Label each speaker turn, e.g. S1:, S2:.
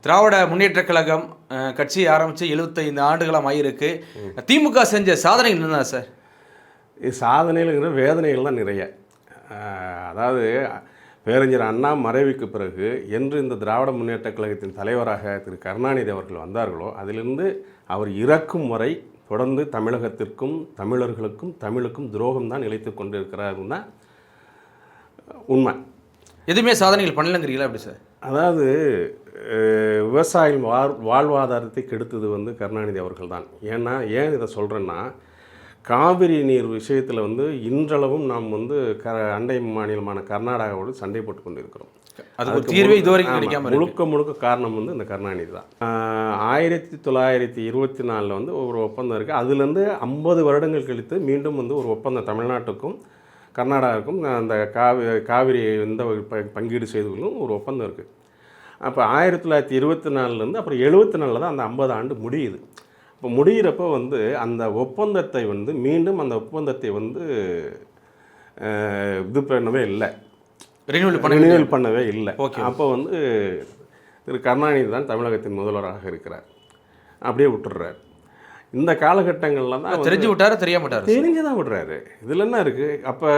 S1: திராவிட முன்னேற்றக் கழகம் கட்சி ஆரம்பித்து 75 ஆண்டுகளாக ஆகியிருக்கு. திமுக செஞ்ச சாதனைகள் என்ன சார்?
S2: இது சாதனைகளுங்கிற வேதனைகள் தான் நிறைய. அதாவது பேரறிஞர் அண்ணா மறைவுக்கு பிறகு என்று இந்த திராவிட முன்னேற்றக் கழகத்தின் தலைவராக திரு கருணாநிதி அவர்கள் வந்தார்களோ அதிலிருந்து அவர் இறக்கும் வரை தொடர்ந்து தமிழகத்திற்கும் தமிழர்களுக்கும் தமிழுக்கும் துரோகம் தான் இழைத்து கொண்டிருக்கிறாருன்னா உண்மை.
S1: எதுவுமே சாதனைகள் பண்ணலங்கிறீங்களா எப்படி சார்?
S2: அதாவது விவசாயிகள் வாழ்வாதாரத்தை கெடுத்தது வந்து கருணாநிதி அவர்கள் தான். ஏன் இதை சொல்கிறேன்னா, காவிரி நீர் விஷயத்தில் வந்து இன்றளவும் நாம் வந்து அண்டை மாநிலமான கர்நாடகாவோடு சண்டை போட்டு கொண்டு இருக்கிறோம்.
S1: அதுக்கு தீர்வே இதுவரைக்கும் கிடைக்காம
S2: முழுக்க காரணம் வந்து இந்த கருணாநிதி தான். 1924 வந்து ஒரு ஒப்பந்தம் இருக்குது. அதுலேருந்து 50 வருடங்கள் கழித்து மீண்டும் வந்து ஒரு ஒப்பந்தம் தமிழ்நாட்டுக்கும் கர்நாடகாவுக்கும் அந்த காவிரி இந்த பங்கீடு செய்துகளும் ஒரு ஒப்பந்தம் இருக்குது. அப்போ 1924 அப்புறம் 74 தான் அந்த 50 ஆண்டு முடியுது. இப்போ முடிகிறப்போ வந்து அந்த ஒப்பந்தத்தை வந்து மீண்டும் அந்த ஒப்பந்தத்தை வந்து இது பண்ணவே இல்லை, ரினியூவல் பண்ணவே இல்லை. அப்போ வந்து திரு கருணாநிதி தான் தமிழகத்தின் முதல்வராக இருக்கிறார். அப்படியே விட்டுடுறார். இந்த காலகட்டங்களில் தான்
S1: தெரிஞ்சு விட்டாரு, தெரிய மாட்டார்,
S2: தெரிஞ்சு தான் விடுறாரு. இதில் என்ன இருக்குது? அப்போ